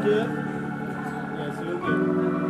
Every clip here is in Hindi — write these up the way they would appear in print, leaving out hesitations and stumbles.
look here. Yes, look here.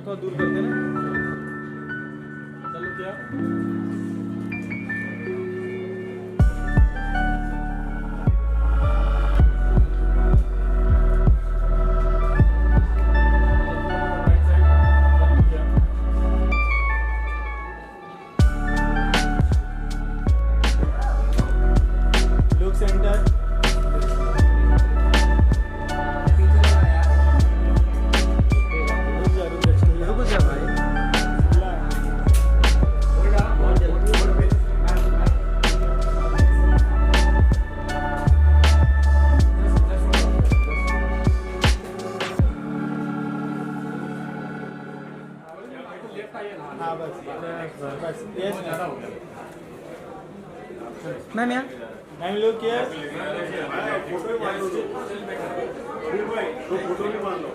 थोड़ा दूर कर देना। चलो क्या look center. हाँ बस यस मैम यहाँ मैम लोग क्या फोटो भी मान लो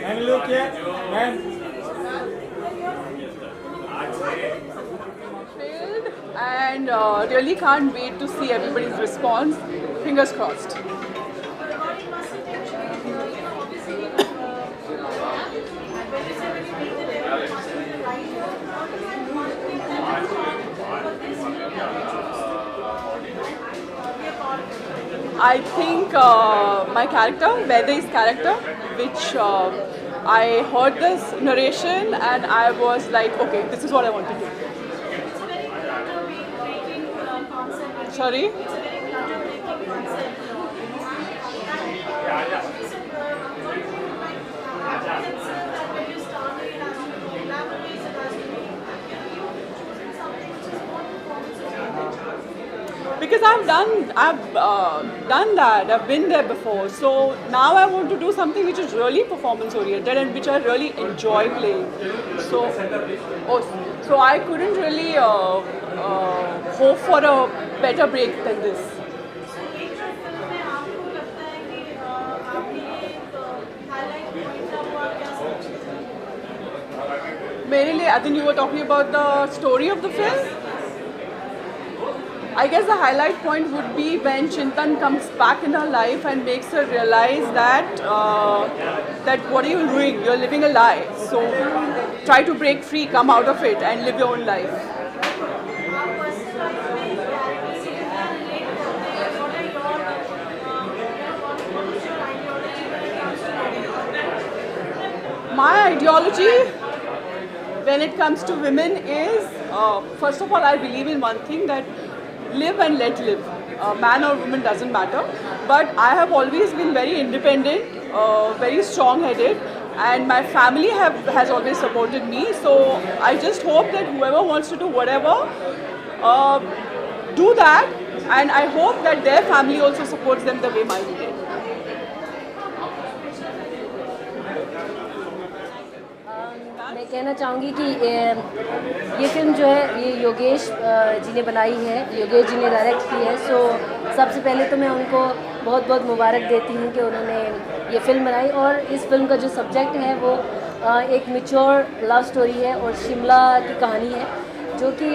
मैम लोग क्या ma'am and really can't wait to see everybody's response. Fingers crossed. I think my character, Vedai's character, which I heard this narration and I was like, okay, this is what I want to do. Sorry? Because I've done that, I've been there before. So now I want to do something which is really performance oriented and which I really enjoy playing. So I couldn't really hope for a better break than this. Mainly, I think you were talking about the story of the film. I guess the highlight point would be when Chintan comes back in her life and makes her realize that that what are you doing? You're living a lie. So try to break free, come out of it, and live your own life. My ideology when it comes to women is, first of all, I believe in one thing, that live and let live. Man or woman doesn't matter. But I have always been very independent, very strong-headed, and my family has always supported me. So I just hope that whoever wants to do whatever, do that, and I hope that their family also supports them the way mine did. मैं कहना चाहूँगी कि ये फिल्म जो है ये योगेश जी ने बनाई है, योगेश जी ने डायरेक्ट की है। सो सबसे पहले तो मैं उनको बहुत बहुत मुबारक देती हूँ कि उन्होंने ये फिल्म बनाई। और इस फिल्म का जो सब्जेक्ट है वो एक मैच्योर लव स्टोरी है और शिमला की कहानी है, जो कि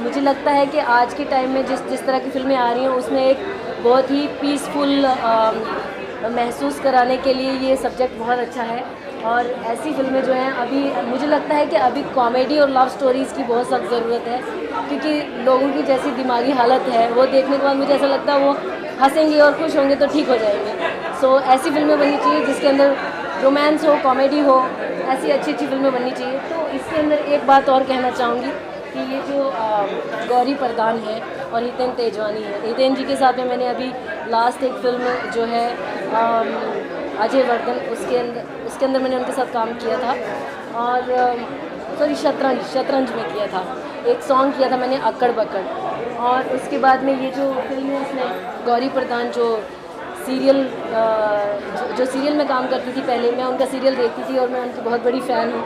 मुझे लगता है कि आज के टाइम में जिस तरह की फिल्में आ रही हैं उसमें एक बहुत ही पीसफुल महसूस कराने के लिए ये सब्जेक्ट बहुत अच्छा है। और ऐसी फिल्में जो हैं अभी मुझे लगता है कि अभी कॉमेडी और लव स्टोरीज़ की बहुत सख्त ज़रूरत है, क्योंकि लोगों की जैसी दिमागी हालत है वो देखने के बाद मुझे ऐसा लगता है वो हंसेंगे और खुश होंगे तो ठीक हो जाएंगे। सो ऐसी फिल्में बननी चाहिए जिसके अंदर रोमांस हो, कॉमेडी हो, ऐसी अच्छी अच्छी फिल्में बननी चाहिए। तो इसके अंदर एक बात और कहना चाहूँगी कि ये जो गौरी प्रधान है और हितेन तेजवानी है, हितेन जी के साथ में मैंने अभी लास्ट एक फिल्म जो है अजय वर्धन, उसके अंदर मैंने उनके साथ काम किया था। और सॉरी शतरंज में किया था, एक सॉन्ग किया था मैंने अक्कड़ बक्कड़। और उसके बाद में ये जो फिल्म है इसमें गौरी प्रधान जो सीरियल में काम करती थी पहले, मैं उनका सीरियल देखती थी और मैं उनकी बहुत बड़ी फ़ैन हूँ।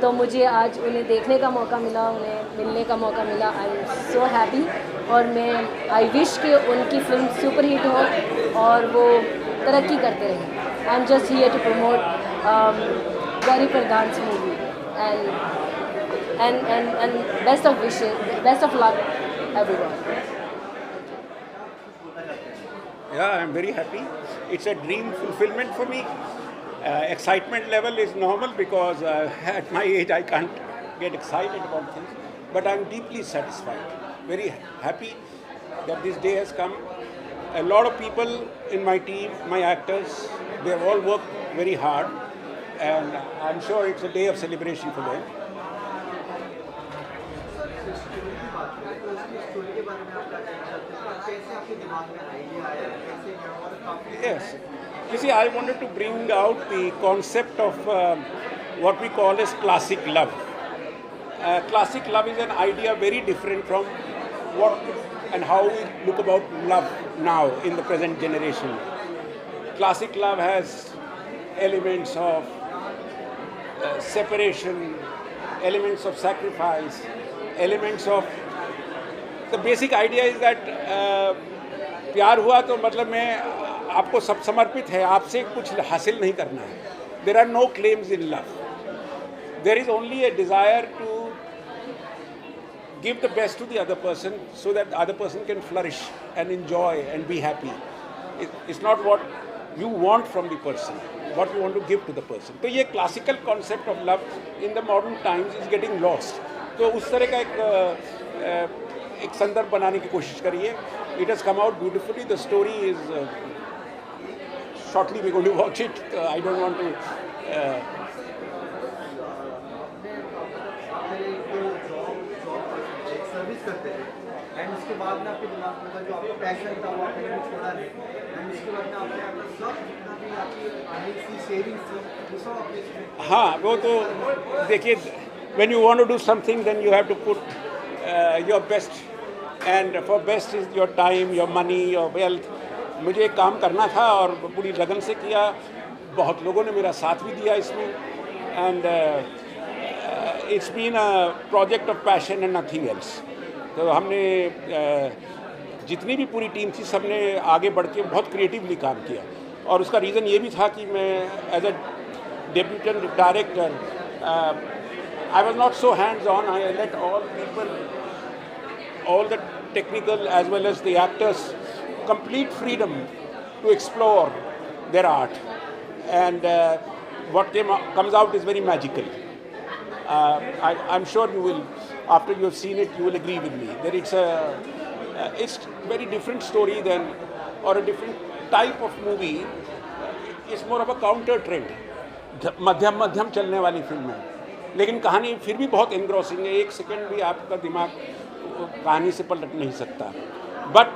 तो मुझे आज उन्हें देखने का मौका मिला, उन्हें मिलने का मौका मिला। आई एम सो हैप्पी। और मैं आई विश कि उनकी फिल्म सुपर हिट हो और वो तरक्की करते रहें। I am just here to promote Gauri Pradhan's movie and best of wishes, best of luck everyone. Yeah, I'm very happy. It's a dream fulfillment for me. Excitement level is normal because at my age I can't get excited about things. But I'm deeply satisfied, very happy that this day has come. A lot of people in my team, my actors, they have all worked very hard, and I'm sure it's a day of celebration for them. Yes. You see, I wanted to bring out the concept of what we call as classic love. Classic love is an idea very different from what and how we look about love now in the present generation. Classic love has elements of separation, elements of sacrifice, elements of... The basic idea is that प्यार हुआ तो मतलब मैं आपको सब समर्पित है, आपसे कुछ हासिल नहीं करना है. There are no claims in love. There is only a desire to give the best to the other person so that the other person can flourish and enjoy and be happy. It's not what you want from the person, what you want to give to the person. तो ये classical concept of love in the modern times is getting lost. तो उस तरह का एक संदर्भ बनाने की कोशिश करिए. It has come out beautifully. The story is shortly we're going to watch it. I don't want to. Service करते हैं एंड उसके बाद में आपके दिमाग में जो आपका पैशन था वो आपने छोड़ा नहीं एंड उसके बाद में आपने अपना सब जितना भी आपकी अर्निंग थी सेविंग्स थी वो सब आपने. हाँ, वो तो देखिए, when you want to do something then you have to put your best, and for best is your time, your money, your wealth. मुझे एक काम करना था और पूरी लगन से किया. बहुत लोगों ने मेरा साथ भी दिया इसमें, and it's been a project of passion and nothing else. तो हमने जितनी भी पूरी टीम थी सबने आगे बढ़ के बहुत क्रिएटिवली काम किया. और उसका रीज़न ये भी था कि मैं as a debutante director I was not so hands-on. I let all people, all the technical as well as the actors, complete freedom to explore their art. And what comes out is very magical. I'm sure you will, after you have seen it, you will agree with me that it's a very different story than, or a different type of movie. It's more of a counter trend. मध्यम चलने वाली फिल्म है, लेकिन कहानी फिर भी बहुत एनग्रॉसिंग है. एक सेकंड भी आपका दिमाग कहानी से पलट नहीं सकता. बट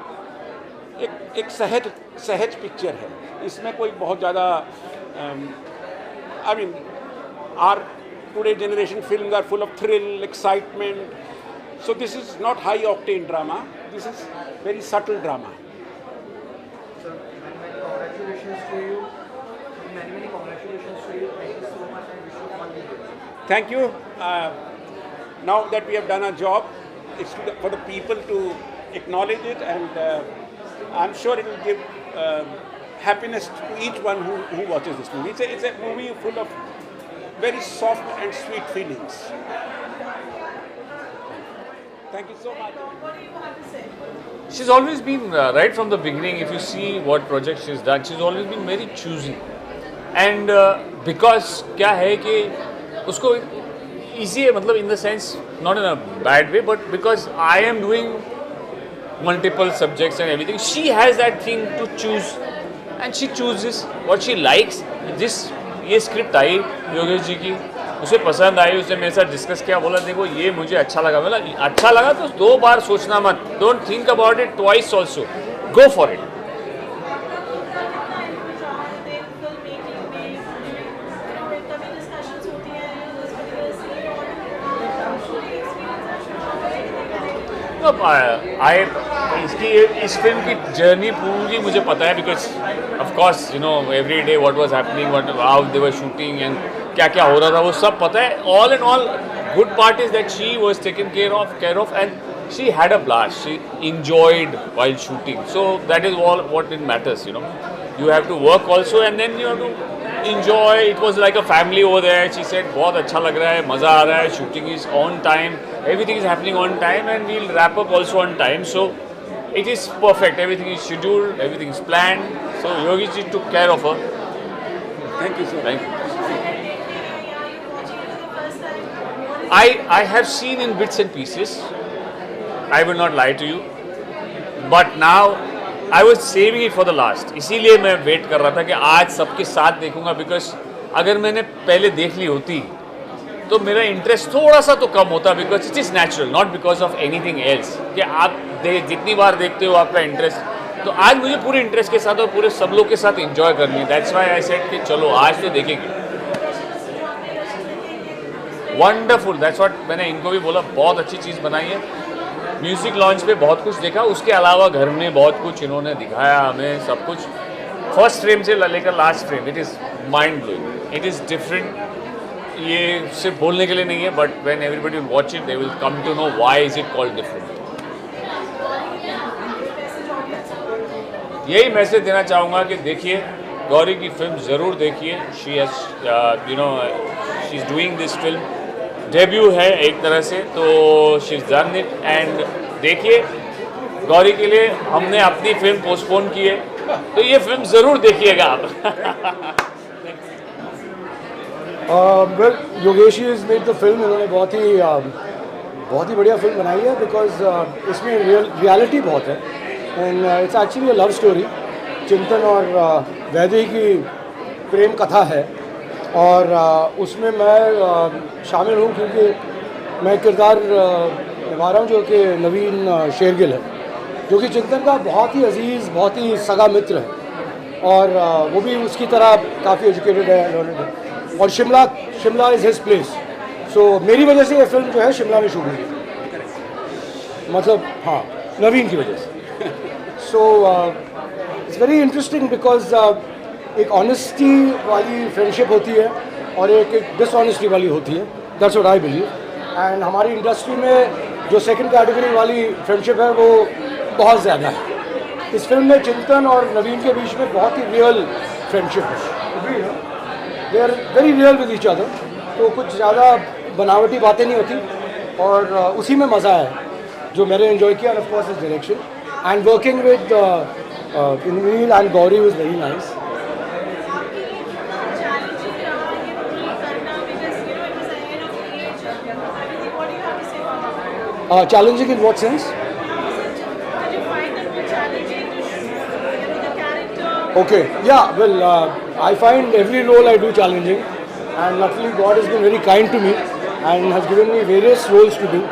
एक सहज पिक्चर है, इसमें कोई बहुत ज़्यादा I mean are today generation films are full of thrill, excitement, so this is not high octane drama, this is very subtle drama. Sir, many congratulations to you. Many congratulations to you. Thank you so much and wish you all the best. Thank you. Now that we have done our job, it's for the people to acknowledge it, and I'm sure it will give happiness to each one who watches this movie. It's a movie full of very soft and sweet feelings. Thank you so much. She's always been, right from the beginning, if you see what project she's done, she's always been very choosy. And because क्या है कि उसको easy है, मतलब in the sense, not in a bad way, but because I am doing multiple subjects and everything, she has that thing to choose. And she chooses what she likes. ये स्क्रिप्ट आई योगेश जी की, उसे पसंद आई, उसने मेरे साथ डिस्कस किया, बोला देखो ये मुझे अच्छा लगा, बोला अच्छा लगा तो 2 बार सोचना मत, don't think about it twice also, go for it. इस फिल्म की जर्नी पूरी मुझे पता है, because of course you know every day what was happening, what how they were shooting and क्या क्या हो रहा था वो सब पता है. All in all good part is that she was taken care of and she had a blast, she enjoyed while shooting, so that is all what it matters, you know. You have to work also and then you have to enjoy. It was like a family over there. She said बहुत अच्छा लग रहा है, मज़ा आ रहा है, shooting is on time, everything is happening on time and we'll wrap up also on time, so it is perfect, everything is scheduled, everything is planned, so Yogi ji took care of her. Thank you so much. Thank you. I have seen in bits and pieces, I will not lie to you, but now I was saving it for the last, इसीलिए मैं वेट कर रहा था कि आज सबके साथ देखूंगा, बिकॉज अगर मैंने पहले देख ली होती तो मेरा इंटरेस्ट थोड़ा सा तो कम होता, because it is natural, not because of anything else, कि आप जितनी बार देखते हो आपका इंटरेस्ट, तो आज मुझे पूरे इंटरेस्ट के साथ और पूरे सब लोग के साथ एंजॉय करनी है. दैट्स व्हाई आई सेड कि चलो आज तो देखेंगे. वंडरफुल, दैट्स व्हाट मैंने इनको भी बोला, बहुत अच्छी चीज़ बनाई है. म्यूज़िक लॉन्च पे बहुत कुछ देखा, उसके अलावा घर में बहुत कुछ इन्होंने दिखाया हमें, सब कुछ फर्स्ट फ्रेम से लेकर last frame. It is mind blowing, it is different. ये सिर्फ बोलने के लिए नहीं है, but when everybody will watch it they will come to know why is it called different. यही मैसेज देना चाहूँगा कि देखिए गौरी की फिल्म ज़रूर देखिए. She has you know she is doing this film, debut है एक तरह से, तो she is done it. And देखिए गौरी के लिए हमने अपनी फिल्म पोस्टपोन की है, तो ये फिल्म ज़रूर देखिएगा आप. Well Yogesh ji is made the film, इन्होंने बहुत ही बढ़िया फिल्म बनाई है, बिकॉज इसमें रियलिटी बहुत है and it's actually a love story. चिंतन और वैदेही की प्रेम कथा है और उसमें मैं शामिल हूँ क्योंकि मैं किरदार निभा रहा हूँ जो कि नवीन शेरगिल है, जो कि चिंतन का बहुत ही अजीज़, बहुत ही सगा मित्र है और वो भी उसकी तरह काफ़ी एजुकेटेड है. और शिमला इज़ हिज प्लेस, सो मेरी वजह से ये फिल्म जो है शिमला में शूट हुई, मतलब हाँ नवीन की वजह से. So it's very interesting because एक ऑनेस्टी वाली फ्रेंडशिप होती है और एक डिसऑनेस्टी वाली होती है. That's what I believe. And हमारी इंडस्ट्री में जो सेकंड कैटेगरी वाली फ्रेंडशिप है वो बहुत ज़्यादा है. इस फिल्म में चिंतन और नवीन के बीच में बहुत ही रियल फ्रेंडशिप है. They are very real with each other, तो कुछ ज़्यादा बनावटी बातें नहीं होती और उसी में मज़ा है जो मैंने एंजॉय किया. Of course is direction and working with Naveen and Gauri was very nice. Challenging in what sense? Did you find it challenging to the character? Okay, yeah, well, I find every role I do challenging, and luckily God has been very kind to me and has given me various roles to do.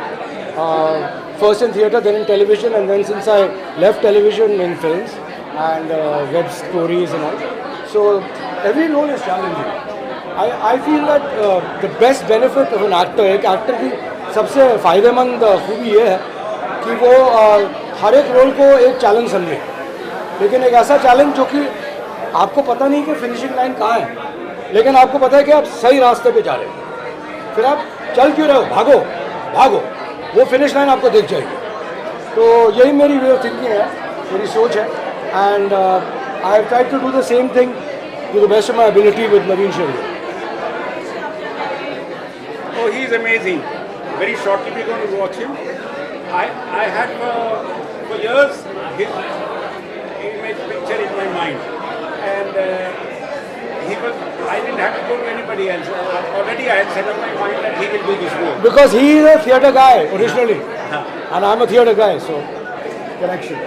first in theatre, then in television, and then since I left television, in films and web stories and all. So every role is challenging. I feel that the best benefit of an actor, एक actor की सबसे फ़ायदेमंद खूबी ये है कि वो हर एक रोल को एक चैलेंज समझे, लेकिन एक ऐसा चैलेंज जो कि आपको पता नहीं कि फिनिशिंग लाइन कहाँ है, लेकिन आपको पता है कि आप सही रास्ते पे जा रहे हो, फिर आप चल क्यों रहे हो, भागो भागो, वो फिनिश लाइन आपको दिख जाएगी. तो यही मेरी वे ऑफ थिंकिंग है, मेरी सोच है. And I have tried to do the same thing to the best of my ability with Naveen Shergill. Oh, he is amazing. Very shortly we're going to watch him. I had for years his image picture in my mind, and I didn't have to go to anybody else. Already I had set up my mind that he will do this role. Because he is a theatre guy originally, and I'm a theatre guy, so connection.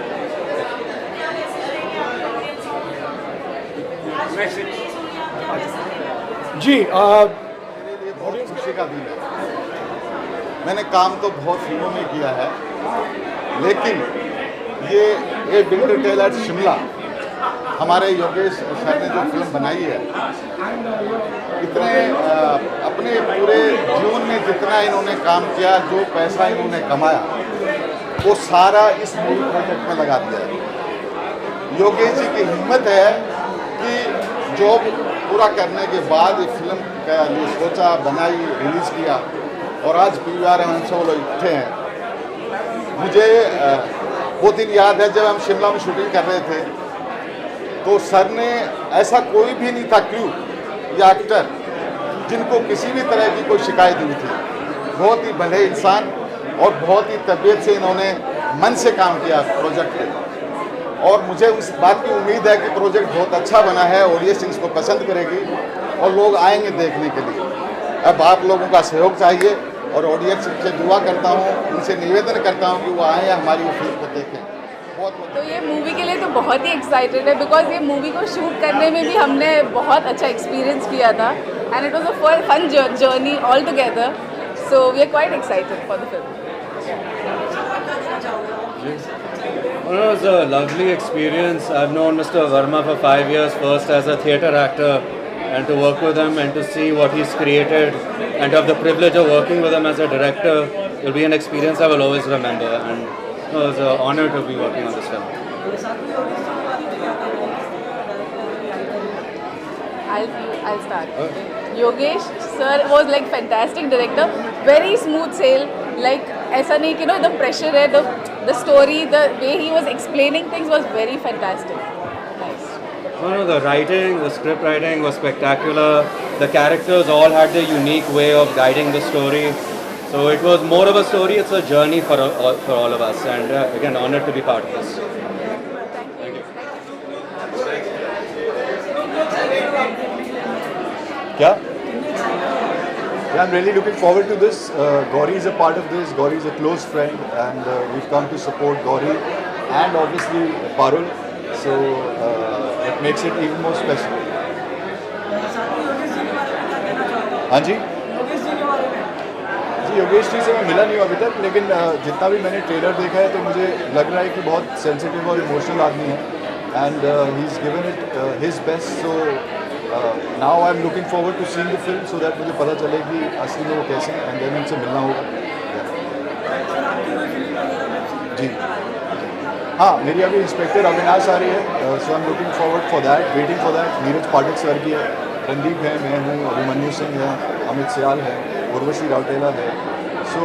Message. जी बहुत खुशी का दिन है. मैंने काम तो बहुत फिल्मों में किया है, लेकिन ये विंटर टेल एट शिमला, हमारे योगेश सर ने जो फिल्म बनाई है, इतने अपने पूरे जीवन में जितना इन्होंने काम किया, जो पैसा इन्होंने कमाया, वो सारा इस मूवी प्रोजेक्ट में लगा दिया है. योगेश जी की हिम्मत है कि जॉब पूरा करने के बाद ये फिल्म का ये सोचा, बनाई, रिलीज़ किया, और आज पीवीआर से वो लोग उठे हैं. मुझे वो दिन याद है जब हम शिमला में शूटिंग कर रहे थे, तो सर ने ऐसा कोई भी नहीं था क्रू या एक्टर जिनको किसी भी तरह की कोई शिकायत नहीं थी. बहुत ही भले इंसान और बहुत ही तबीयत से इन्होंने मन से काम किया प्रोजेक्ट पे, और मुझे उस बात की उम्मीद है कि प्रोजेक्ट बहुत अच्छा बना है, ऑडियंस इसको पसंद करेगी और लोग आएंगे देखने के लिए. अब आप लोगों का सहयोग चाहिए, और ऑडियंस से दुआ करता हूँ, उनसे निवेदन करता हूँ कि वो आएँ, हमारी वो फिल्म को देखें. तो ये मूवी के लिए तो बहुत ही एक्साइटेड है, बिकॉज ये मूवी को शूट करने में भी हमने बहुत अच्छा एक्सपीरियंस किया था, and it was a fun journey all together. So we are quite excited for the film. Well, it was a lovely experience. I've known Mr. Verma for 5 years, first as a theatre actor, and to work with him and to see what he's created and to have the privilege of working with him as a director will be an experience I will always remember, and it was an honor to be working on this film. I'll start. Yogesh sir was like fantastic director, very smooth sail, like ऐसा नहीं कि the pressure है, the story, the way he was explaining things was very fantastic. Nice. No, the writing, the script writing was spectacular. The characters all had their unique way of guiding the story. So it was more of a story, it's a journey for all of us, and again, honored to be part of this. क्या? Yeah, I'm really looking forward to this. Gauri is a part of this. Gauri is a close friend, and we've come to support Gauri and obviously Parul. So it makes it even more special. हाँ जी योगेश जी से मैं मिला नहीं हूँ अभी तक, लेकिन जितना भी मैंने ट्रेलर देखा है तो मुझे लग रहा है कि बहुत सेंसिटिव और इमोशनल आदमी है, and he is given it his best. So now I am looking forward to seeing the film so that मुझे पता चले कि असली में वो कैसे हैं, एंड देन उनसे मिलना होगा. जी हाँ, मेरी अभी इंस्पेक्टर अविनाश आ रही है, so I am looking forward for that, waiting for that. Neeraj Pathak sir की है, रणदीप है, मैं हूँ, अभिमन्यु सिंह है, अमित सियाल है, उर्वशी राउटेला है. सो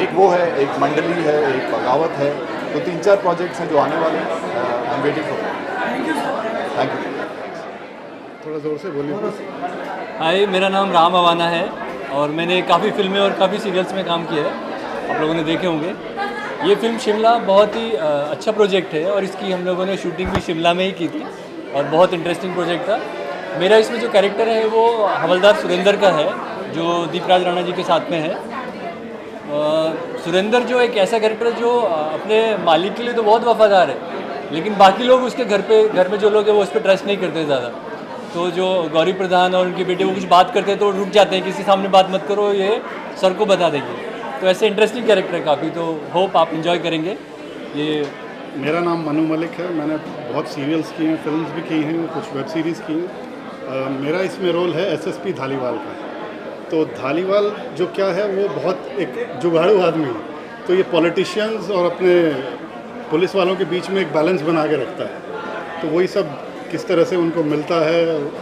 एक वो है, एक मंडली है, एक बगावत है, तो 3-4 प्रोजेक्ट्स हैं जो आने वाले हैं. I am waiting for that. Thank you. थोड़ा ज़ोर से बोलिए. हाय, मेरा नाम राम अवाना है और मैंने काफ़ी फिल्में और काफ़ी सीरियल्स में काम किया है, आप लोगों ने देखे होंगे. ये फिल्म शिमला बहुत ही अच्छा प्रोजेक्ट है और इसकी हम लोगों ने शूटिंग भी शिमला में ही की थी और बहुत इंटरेस्टिंग प्रोजेक्ट था. मेरा इसमें जो कैरेक्टर है वो हवलदार सुरेंद्र का है, जो दीपराज राणा जी के साथ में है. सुरेंद्र जो एक ऐसा कैरेक्टर जो अपने मालिक के लिए तो बहुत वफादार है, लेकिन बाकी लोग उसके घर में जो लोग हैं वो उस पर ट्रस्ट नहीं करते ज़्यादा. तो जो गौरी प्रधान और उनके बेटे वो कुछ बात करते हैं तो रुक जाते हैं, किसी सामने बात मत करो, ये सर को बता देंगे. तो ऐसे इंटरेस्टिंग कैरेक्टर है काफ़ी, तो होप आप इन्जॉय करेंगे ये। मेरा नाम मनु मलिक है। मैंने बहुत सीरियल्स किए हैं, फिल्म्स भी की हैं, कुछ वेब सीरीज़ की हैं। मेरा इसमें रोल है एसएसपी धालीवाल का। तो धालीवाल जो क्या है वो बहुत एक जुगाड़ू आदमी है। तो ये पॉलिटिशियंस और अपने पुलिस वालों के बीच में एक बैलेंस बना के रखता है। तो वही सब किस तरह से उनको मिलता है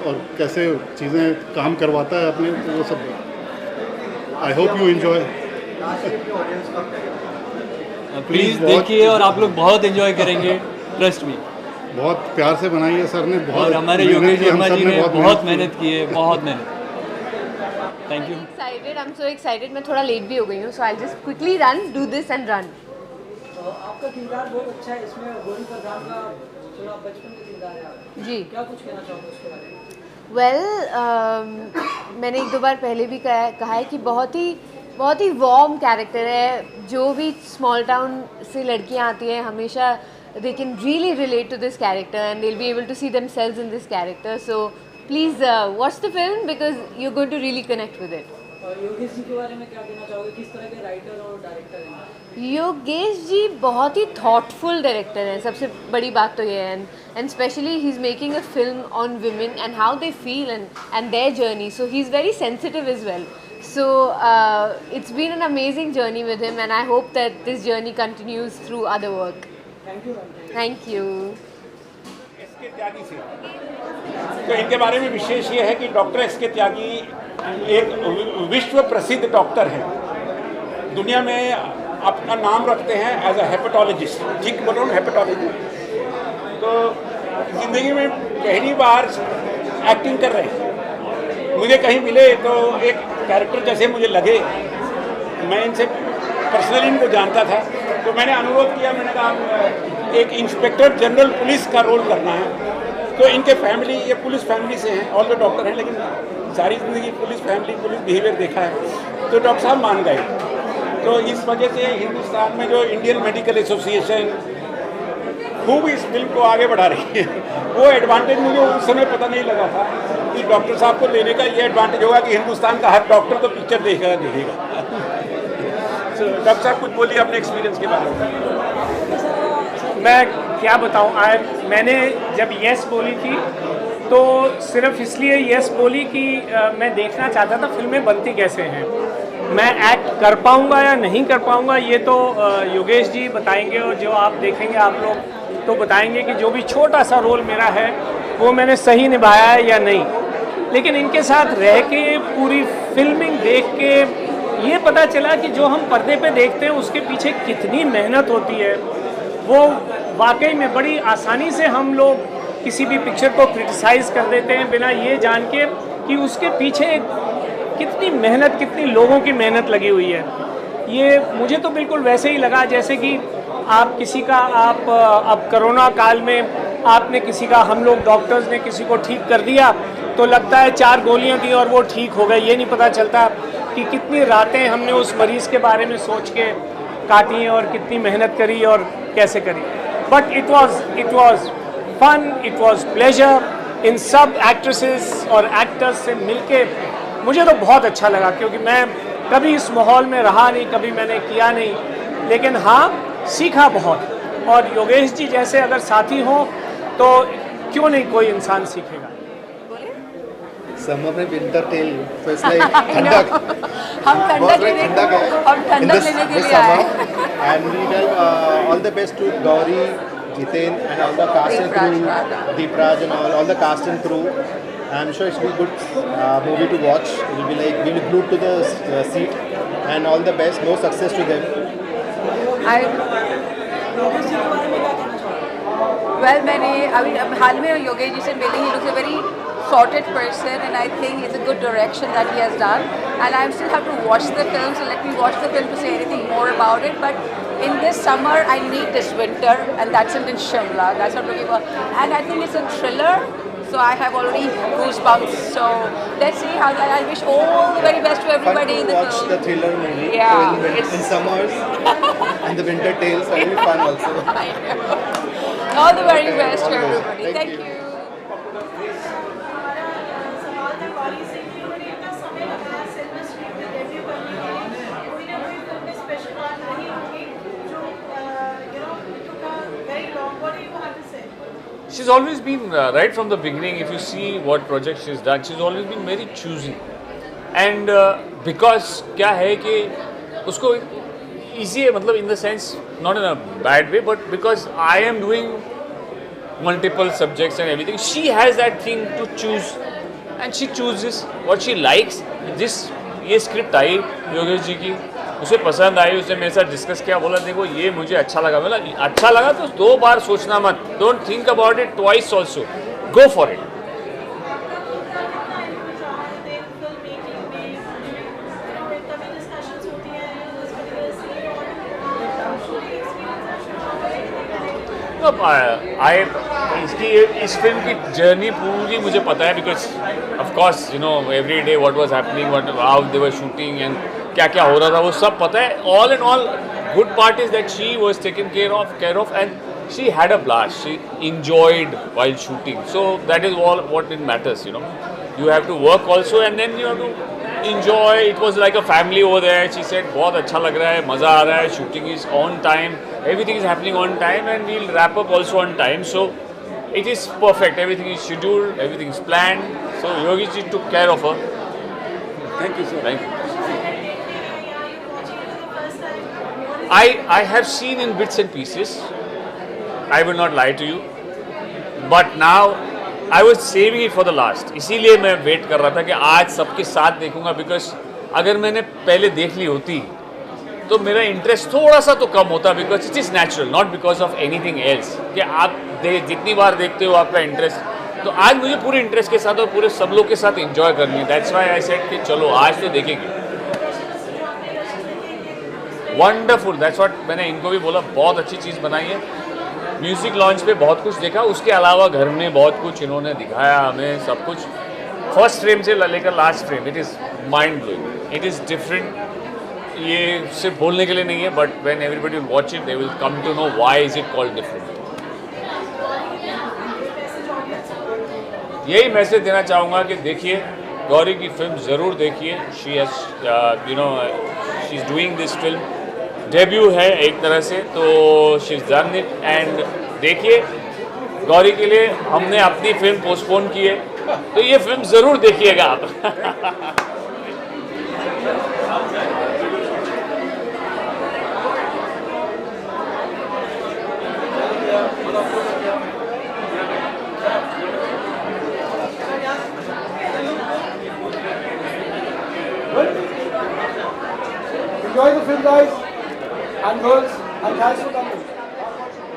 और कैसे चीज़ें काम करवाता है अपने, वो सब I hope you enjoy. Please देखिए और आप लोग बहुत एंजॉय करेंगे, ट्रस्ट मी। बहुत प्यार से बनाई है सर ने, बहुत और हमारे योगेश वर्मा जी ने बहुत मेहनत की है, बहुत मेहनत। Thank you. Excited, I am so excited. मैं थोड़ा लेट भी हो गई हूँ, so I just quickly run, do this and run. आपका किरदार बहुत अच्छा है इसमें, गौरी प्रधान का थोड़ा बचपन का किरदार है जी। क्या कुछ कहना चाहोगे उसके बारे में? मैंने एक दो बार पहले भी कहा है कि बहुत ही वार्म कैरेक्टर है। जो भी स्मॉल टाउन से लड़कियां आती हैं हमेशा they can really relate to this character and they will be able to see themselves in this character. So please watch the film because you are going to really connect with it. और योगेश जी के बारे में क्या कहना चाहोगे, किस तरह के राइटर और डायरेक्टर हैं? योगेश जी बहुत ही थॉटफुल डायरेक्टर हैं, सबसे बड़ी बात तो ये है। And specially he is making a film on women and how they feel and their journey, so he is very sensitive as well. So it's been an amazing journey with him and I hope that this journey continues through other work. Thank you. Thank you. S K. Tyagi से तो इनके बारे में विशेष ये है कि डॉक्टर एस.के. त्यागी एक विश्व प्रसिद्ध डॉक्टर हैं। दुनिया में अपना नाम रखते हैं एज अ हेपेटोलॉजिस्ट, ठीक बोल रहा हूँ, हेपेटोलॉजी। तो ज़िंदगी में पहली बार एक्टिंग कर रहे हैं। मुझे कहीं मिले तो एक कैरेक्टर जैसे मुझे लगे, मैं इनसे पर्सनली इनको जानता था, तो मैंने अनुरोध किया। मैंने कहा एक इंस्पेक्टर जनरल पुलिस का रोल करना है। तो इनके फैमिली, ये पुलिस फैमिली से हैं, ऑल द डॉक्टर हैं, लेकिन सारी ज़िंदगी पुलिस फैमिली, पुलिस बिहेवियर देखा है। तो डॉक्टर साहब मान गए। तो इस वजह से हिंदुस्तान में जो इंडियन मेडिकल एसोसिएशन खूब इस फिल्म को आगे बढ़ा रही है, वो एडवांटेज मुझे उस समय पता नहीं लगा था कि डॉक्टर साहब को लेने का ये एडवांटेज होगा कि हिंदुस्तान का हर डॉक्टर तो पिक्चर देखेगा। डॉक्टर साहब कुछ बोलिए अपने एक्सपीरियंस के बारे में। मैं क्या बताऊं, मैंने जब यस बोली थी तो सिर्फ इसलिए यस बोली कि मैं देखना चाहता था फिल्में बनती कैसे हैं। मैं एक्ट कर पाऊंगा या नहीं कर पाऊंगा ये तो योगेश जी बताएंगे, और जो आप देखेंगे आप लोग तो बताएंगे कि जो भी छोटा सा रोल मेरा है वो मैंने सही निभाया है या नहीं। लेकिन इनके साथ रह के पूरी फिल्मिंग देख के ये पता चला कि जो हम पर्दे पे देखते हैं उसके पीछे कितनी मेहनत होती है। वो वाकई में बड़ी आसानी से हम लोग किसी भी पिक्चर को क्रिटिसाइज़ कर देते हैं बिना ये जान के कि उसके पीछे कितनी मेहनत, कितनी लोगों की मेहनत लगी हुई है। ये मुझे तो बिल्कुल वैसे ही लगा जैसे कि आप किसी का अब कोरोना काल में आपने किसी का, हम लोग डॉक्टर्स ने किसी को ठीक कर दिया तो लगता है 4 गोलियां दी और वो ठीक हो गए। ये नहीं पता चलता कि कितनी रातें हमने उस मरीज़ के बारे में सोच के काटी और कितनी मेहनत करी और कैसे करी। But it was fun, it was pleasure. इन सब एक्ट्रेसेस और एक्टर्स से मिलके मुझे तो बहुत अच्छा लगा, क्योंकि मैं कभी इस माहौल में रहा नहीं, कभी मैंने किया नहीं, लेकिन हाँ सीखा बहुत। और योगेश जी जैसे अगर साथी हों तो क्यों नहीं कोई इंसान सीखेगा। समर में winter tell, so it's like ठंडक। हम ठंडक लेने के लिए आए हैं। And we tell all the best to Gauri, Jiten and all the cast and crew, Deepraj and all the cast and crew. I'm sure it will be good movie to watch. It will be like we will glued to the seat, and all the best. No success to them. Well, मैंने अभी हाल में योगेश जी से मिली। He looks a very sorted person and I think it's a good direction that he has done, and I still have to watch the film, so let me watch the film to say anything more about it. But in this summer I need this winter, and that's in Shimla. That's what I'm looking for, and I think it's a thriller, so I have already goosebumps. So let's see how that. I wish all the very best to everybody in the watch film. the thriller movie. Yeah, in summers and the winter tales will be fun also. I know. All the very best to everybody. Thank you. she's always been right from the beginning. If you see what project she's done, she's always been very choosy. And because क्या है कि उसको easy है, मतलब in the sense not in a bad way, but because I am doing multiple subjects and everything, she has that thing to choose, and she chooses what she likes. ये स्क्रिप्ट आई योगेश जी की, उसे पसंद आई, उसने मेरे साथ डिस्कस किया, बोला देखो ये मुझे अच्छा लगा। बोला अच्छा लगा तो 2 बार सोचना मत, don't think about it twice also, go for it. इस फिल्म की जर्नी पूरी मुझे पता है, because of course you know every day what was happening, what how they were shooting and क्या क्या हो रहा था वो सब पता है। All in all good part is that she was taken care of and she had a blast, she enjoyed while shooting, so that is all what it matters, you know. You have to work also and then you have to enjoy. It was like a family over there. She said बहुत अच्छा लग रहा है, मज़ा आ रहा है, shooting is on time, everything is happening on time and we'll wrap up also on time, so it is perfect, everything is scheduled, everything is planned, so Yogi ji took care of her. Thank you sir. Thank you. I have seen in bits and pieces, I will not lie to you, but now I was saving it for the last, इसीलिए मैं वेट कर रहा था कि आज सबके साथ देखूंगा, बिकॉज अगर मैंने पहले देख ली होती तो मेरा इंटरेस्ट थोड़ा सा तो कम होता, because it is natural, not because of anything else, कि आप जितनी बार देखते हो आपका इंटरेस्ट, तो आज मुझे पूरे इंटरेस्ट के साथ और पूरे सब लोग के साथ एंजॉय करनी है। दैट्स व्हाई आई सेड कि चलो आज तो देखेंगे। वंडरफुल, दैट्स व्हाट मैंने इनको भी बोला, बहुत अच्छी चीज़ बनाई है। म्यूज़िक लॉन्च पे बहुत कुछ देखा, उसके अलावा घर में बहुत कुछ इन्होंने दिखाया हमें, सब कुछ फर्स्ट फ्रेम से लेकर last frame, it is mind blowing, it is different. ये सिर्फ बोलने के लिए नहीं है, but when everybody will watch it they will come to know why is it called different. यही मैसेज देना चाहूँगा कि देखिए गौरी की फिल्म ज़रूर देखिए। She has you know she is doing this film, debut है एक तरह से, तो she is done it and देखिए गौरी के लिए हमने अपनी फिल्म पोस्टपोन की है, तो ये फिल्म ज़रूर देखिएगा आप। Enjoy the film, guys and girls, and thanks for coming.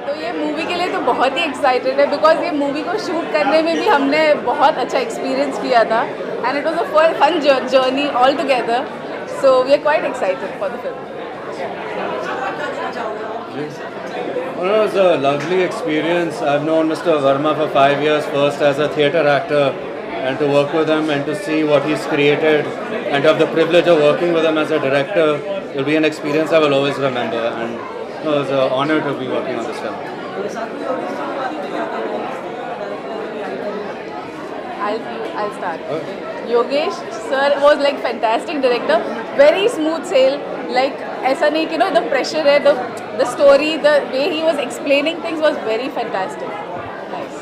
तो ये मूवी के लिए तो बहुत ही एक्साइटेड है, बिकॉज ये मूवी को शूट करने में भी हमने बहुत अच्छा एक्सपीरियंस किया था and it was a fun journey all together, so we are quite excited for the film. Well, it was a lovely experience. I've known Mr. Verma for 5 years, first as a theatre actor, and to work with him and to see what he's created and to have the privilege of working with him as a director will be an experience I will always remember, and it was an honor to be working on this film. I'll start. Yogesh sir was like fantastic director, very smooth sail, like ऐसा नहीं कि the pressure है, the story, the way he was explaining things was very fantastic. Nice.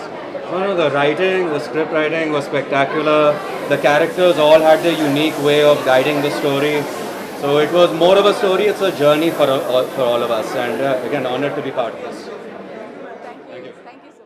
No, the writing, the script writing was spectacular. The characters all had their unique way of guiding the story. So it was more of a story, it's a journey for all of us, and again, honored to be part of this. Thank you so much.